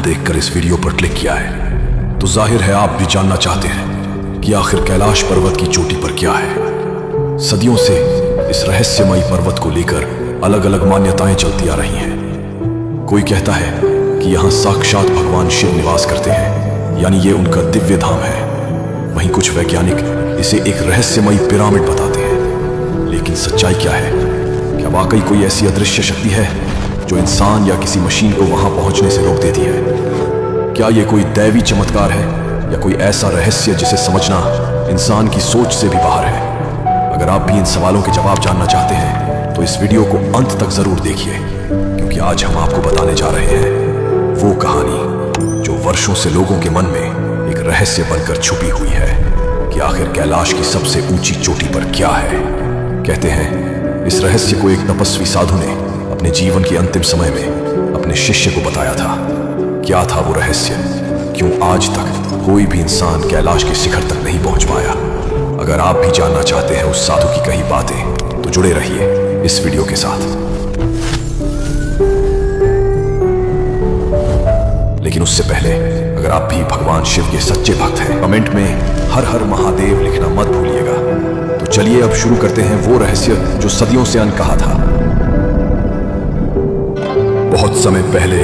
देखकर इस वीडियो पर क्लिक किया है तो जाहिर है आप भी जानना चाहते हैं कि आखिर कैलाश पर्वत की चोटी पर क्या है। सदियों से इस रहस्यमयी पर्वत को लेकर अलग अलग मान्यताएं चलती आ रही हैं। कोई कहता है कि यहाँ साक्षात भगवान शिव निवास करते हैं, यानी ये उनका दिव्य धाम है। वहीं कुछ वैज्ञानिक इसे एक रहस्यमयी पिरामिड बताते हैं। लेकिन सच्चाई क्या है? क्या वाकई कोई ऐसी अदृश्य शक्ति है जो इंसान या किसी मशीन को वहां पहुंचने से रोक देती है? क्या यह कोई दैवी चमत्कार है या कोई ऐसा रहस्य जिसे समझना इंसान की सोच से भी बाहर है? अगर आप भी इन सवालों के जवाब जानना चाहते हैं तो इस वीडियो को अंत तक जरूर देखिए, क्योंकि आज हम आपको बताने जा रहे हैं वो कहानी जो वर्षों से लोगों के मन में एक रहस्य बनकर छुपी हुई है कि आखिर कैलाश की सबसे ऊंची चोटी पर क्या है। कहते हैं इस रहस्य को एक तपस्वी साधु ने अपने जीवन के अंतिम समय में अपने शिष्य को बताया था। क्या था वो रहस्य? क्यों आज तक कोई भी इंसान कैलाश के शिखर तक नहीं पहुंच पाया? अगर आप भी जानना चाहते हैं उस साधु की कही बातें तो जुड़े रहिए इस वीडियो के साथ। लेकिन उससे पहले अगर आप भी भगवान शिव के सच्चे भक्त हैं, कमेंट में हर हर महादेव लिखना मत भूलिएगा। तो चलिए अब शुरू करते हैं वो रहस्य जो सदियों से अनकहा था। बहुत समय पहले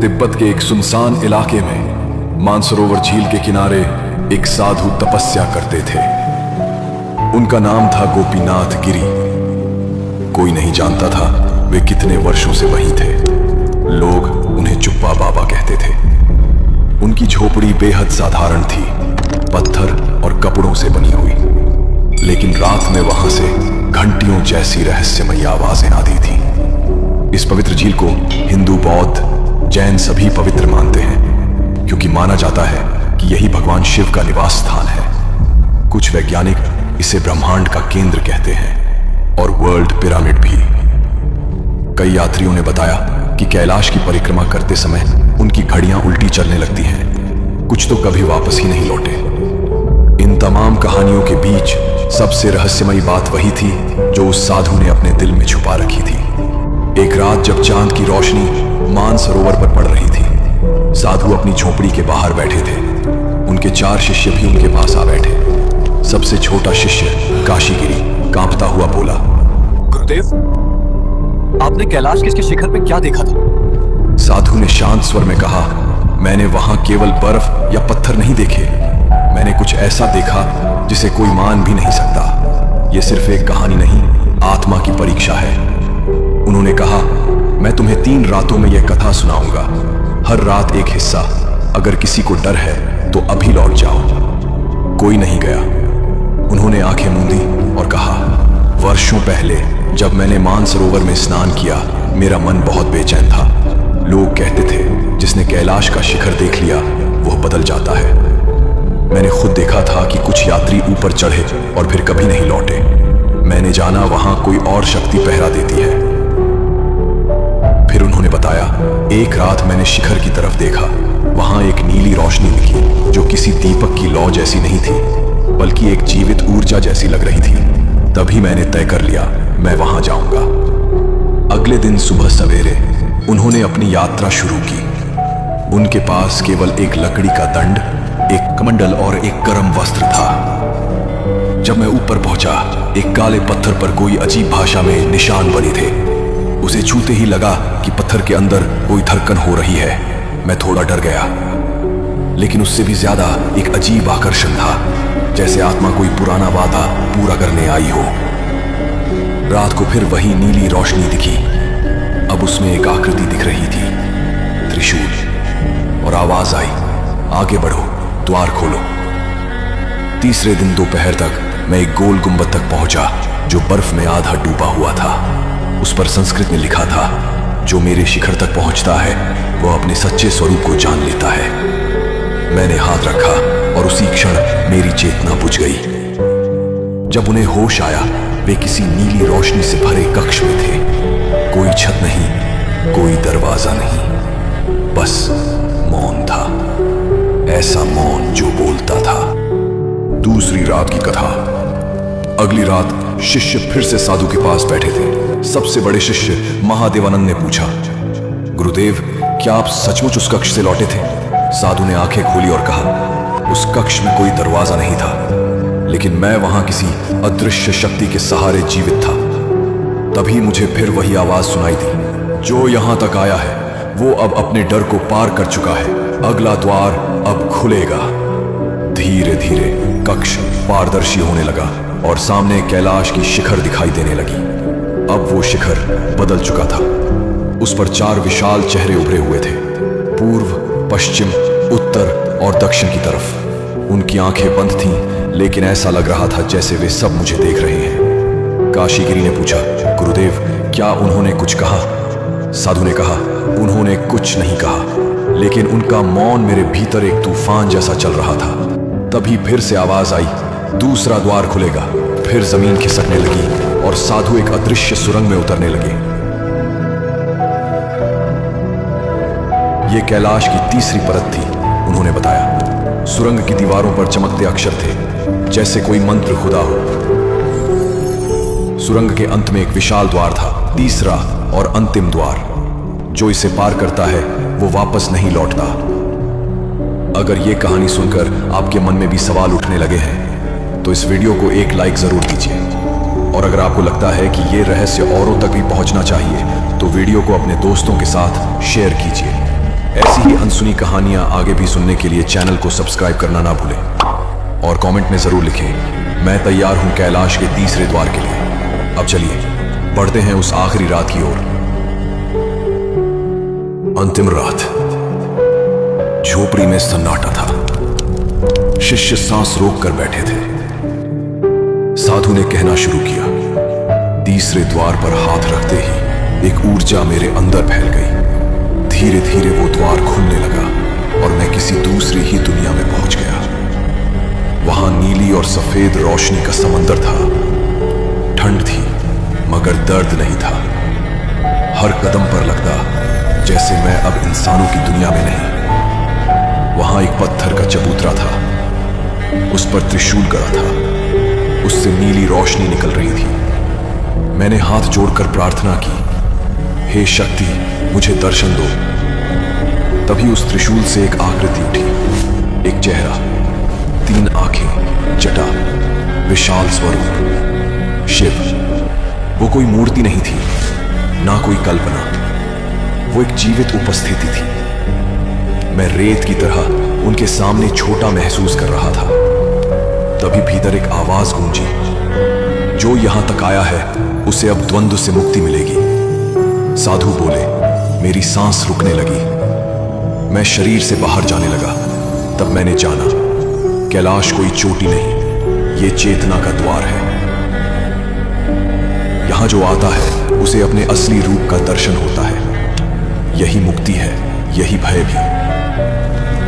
तिब्बत के एक सुनसान इलाके में मानसरोवर झील के किनारे एक साधु तपस्या करते थे। उनका नाम था गोपीनाथ गिरी। कोई नहीं जानता था वे कितने वर्षों से वहीं थे। लोग उन्हें चुप्पा बाबा कहते थे। उनकी झोपड़ी बेहद साधारण थी, पत्थर और कपड़ों से बनी हुई। लेकिन रात में वहां से घंटियों जैसी रहस्यमयी आवाजें आती थी। इस पवित्र झील को हिंदू, बौद्ध, जैन सभी पवित्र मानते हैं, क्योंकि माना जाता है कि यही भगवान शिव का निवास स्थान है। कुछ वैज्ञानिक इसे ब्रह्मांड का केंद्र कहते हैं और वर्ल्ड पिरामिड भी। कई यात्रियों ने बताया कि कैलाश की परिक्रमा करते समय उनकी घड़ियां उल्टी चलने लगती हैं। कुछ तो कभी वापस ही नहीं लौटे। इन तमाम कहानियों के बीच सबसे रहस्यमयी बात वही थी जो उस साधु ने अपने दिल में छुपा रखी थी। एक रात जब चांद की रोशनी मानसरोवर पर पड़ रही थी, साधु अपनी झोपड़ी के बाहर बैठे थे। उनके 4 शिष्य भी उनके पास आ बैठे। सबसे छोटा शिष्य काशीगिरी कांपता हुआ बोला, गुरुदेव, आपने कैलाश के शिखर पे क्या देखा था? साधु ने शांत स्वर में कहा, मैंने वहां केवल बर्फ या पत्थर नहीं देखे, मैंने कुछ ऐसा देखा जिसे कोई मान भी नहीं सकता। यह सिर्फ एक कहानी नहीं, आत्मा की परीक्षा है। उन्होंने कहा, मैं तुम्हें 3 रातों में यह कथा सुनाऊंगा, हर रात एक हिस्सा। अगर किसी को डर है तो अभी लौट जाओ। कोई नहीं गया। उन्होंने आंखें मूंदी और कहा, वर्षों पहले जब मैंने मानसरोवर में स्नान किया, मेरा मन बहुत बेचैन था। लोग कहते थे जिसने कैलाश का शिखर देख लिया वह बदल जाता है। मैंने खुद देखा था कि कुछ यात्री ऊपर चढ़े और फिर कभी नहीं लौटे। मैंने जाना वहां कोई और शक्ति पहरा देती है। फिर उन्होंने बताया, एक रात मैंने शिखर की तरफ देखा। वहां एक नीली रोशनी दिखी जो किसी दीपक की लौ जैसी नहीं थी, बल्कि एक जीवित ऊर्जा जैसी लग रही थी। तभी मैंने तय कर लिया मैं वहां जाऊंगा। अगले दिन सुबह सवेरे उन्होंने अपनी यात्रा शुरू की। उनके पास केवल एक लकड़ी का दंड, एक कमंडल और एक गर्म वस्त्र था। जब मैं ऊपर पहुंचा, एक काले पत्थर पर कोई अजीब भाषा में निशान बने थे। उसे छूते ही लगा कि पत्थर के अंदर कोई धड़कन हो रही है। मैं थोड़ा डर गया, लेकिन उससे भी ज्यादा एक अजीब आकर्षण था, जैसे आत्मा कोई पुराना वादा पूरा करने आई हो। रात को फिर वही नीली रोशनी दिखी। अब उसमें एक आकृति दिख रही थी, त्रिशूल, और आवाज आई, आगे बढ़ो, द्वार खोलो। तीसरे दिन दोपहर तक मैं एक गोल गुंबद तक पहुंचा जो बर्फ में आधा डूबा हुआ था। उस पर संस्कृत में लिखा था, जो मेरे शिखर तक पहुंचता है वह अपने सच्चे स्वरूप को जान लेता है। मैंने हाथ रखा और उसी क्षण मेरी चेतना बुझ गई। जब उन्हें होश आया, वे किसी नीली रोशनी से भरे कक्ष में थे। कोई छत नहीं, कोई दरवाजा नहीं, बस मौन था। ऐसा मौन जो बोलता था। दूसरी रात की कथा। अगली रात शिष्य फिर से साधु के पास बैठे थे। सबसे बड़े शिष्य महादेवानंद ने पूछा, गुरुदेव, क्या आप सचमुच उस कक्ष से लौटे थे? साधु ने आंखें खोली और कहा, उस कक्ष में कोई दरवाजा नहीं था, लेकिन मैं वहां किसी अदृश्य शक्ति के सहारे जीवित था। तभी मुझे फिर वही आवाज सुनाई दी, जो यहां तक आया है वो अब अपने डर को पार कर चुका है, अगला द्वार अब खुलेगा। धीरे धीरे कक्ष पारदर्शी होने लगा और सामने कैलाश की शिखर दिखाई देने लगी। अब वो शिखर बदल चुका था। उस पर 4 विशाल चेहरे उभरे हुए थे, पूर्व, पश्चिम, उत्तर और दक्षिण की तरफ। उनकी आंखें बंद थीं, लेकिन ऐसा लग रहा था जैसे वे सब मुझे देख रहे हैं। काशीगिरी ने पूछा, गुरुदेव क्या उन्होंने कुछ कहा? साधु ने कहा, उन्होंने कुछ नहीं कहा, लेकिन उनका मौन मेरे भीतर एक तूफान जैसा चल रहा था। तभी फिर से आवाज आई, दूसरा द्वार खुलेगा। फिर जमीन खिसकने लगी और साधु एक अदृश्य सुरंग में उतरने लगे। यह कैलाश की तीसरी परत थी, उन्होंने बताया। सुरंग की दीवारों पर चमकते अक्षर थे, जैसे कोई मंत्र खुदा हो। सुरंग के अंत में एक विशाल द्वार था, तीसरा और अंतिम द्वार। जो इसे पार करता है वो वापस नहीं लौटता। अगर ये कहानी सुनकर आपके मन में भी सवाल उठने लगे हैं तो इस वीडियो को एक लाइक जरूर दीजिए। और अगर आपको लगता है कि ये रहस्य औरों तक भी पहुंचना चाहिए तो वीडियो को अपने दोस्तों के साथ शेयर कीजिए। ऐसी ही अनसुनी कहानियां आगे भी सुनने के लिए चैनल को सब्सक्राइब करना ना भूलें और कमेंट में जरूर लिखें, मैं तैयार हूं कैलाश के तीसरे द्वार के लिए। अब चलिए बढ़ते हैं उस आखिरी रात की ओर। अंतिम रात। झोपड़ी में सन्नाटा था। शिष्य सांस रोककर बैठे थे। साधु ने कहना शुरू किया। तीसरे द्वार पर हाथ रखते ही एक ऊर्जा मेरे अंदर फैल गई। धीरे धीरे वो द्वार खुलने लगा और मैं किसी दूसरी ही दुनिया में पहुंच गया। वहां नीली और सफेद रोशनी का समंदर था। ठंड थी मगर दर्द नहीं था। हर कदम पर लगता जैसे मैं अब इंसानों की दुनिया में नहीं। वहां एक पत्थर का चबूतरा था, उस पर त्रिशूल गड़ा था, उससे नीली रोशनी निकल रही थी। मैंने हाथ जोड़कर प्रार्थना की, हे शक्ति मुझे दर्शन दो। तभी उस त्रिशूल से एक आकृति उठी, एक चेहरा, 3 आंखें, जटा, विशाल स्वरूप, शिव। वो कोई मूर्ति नहीं थी, ना कोई कल्पना, वो एक जीवित उपस्थिति थी। मैं रेत की तरह उनके सामने छोटा महसूस कर रहा था। तभी भीतर एक आवाज गूंजी, जो यहां तक आया है उसे अब द्वंद्व से मुक्ति मिलेगी। साधु बोले। मेरी सांस रुकने लगी, मैं शरीर से बाहर जाने लगा। तब मैंने जाना कैलाश कोई चोटी नहीं, ये चेतना का द्वार है। यहां जो आता है उसे अपने असली रूप का दर्शन होता है। यही मुक्ति है, यही भय भी।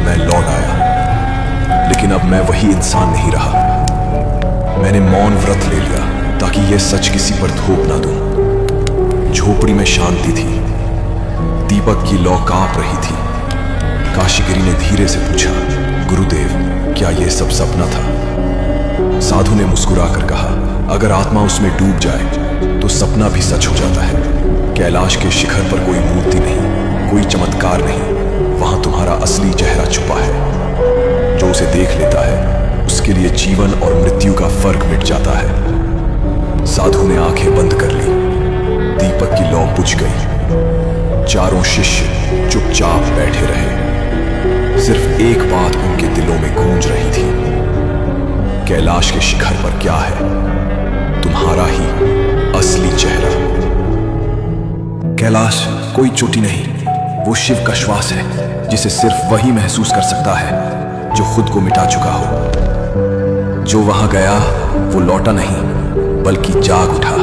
मैं लौट आया, लेकिन अब मैं वही इंसान नहीं रहा। मैंने मौन व्रत ले लिया ताकि यह सच किसी पर थोप ना दूं। झोपड़ी में शांति थी, दीपक की लौ कांप रही थी। काशीगिरी ने धीरे से पूछा, गुरुदेव क्या यह सब सपना था? साधु ने मुस्कुराकर कहा, अगर आत्मा उसमें डूब जाए तो सपना भी सच हो जाता है। कैलाश के शिखर पर कोई मूर्ति नहीं, कोई चमत्कार नहीं, वहां तुम्हारा असली चेहरा छुपा है। जो उसे देख लेता है उसके लिए जीवन और मृत्यु का फर्क मिट जाता है। साधु ने आंखें बंद कर ली, दीपक की लौ बुझ गई। चारों शिष्य चुपचाप बैठे रहे। सिर्फ एक बात उनके दिलों में गूंज रही थी, कैलाश के शिखर पर क्या है? तुम्हारा ही असली चेहरा। कैलाश कोई चोटी नहीं, वो शिव का श्वास है जिसे सिर्फ वही महसूस कर सकता है जो खुद को मिटा चुका हो। जो वहां गया वो लौटा नहीं बल्कि जाग उठा।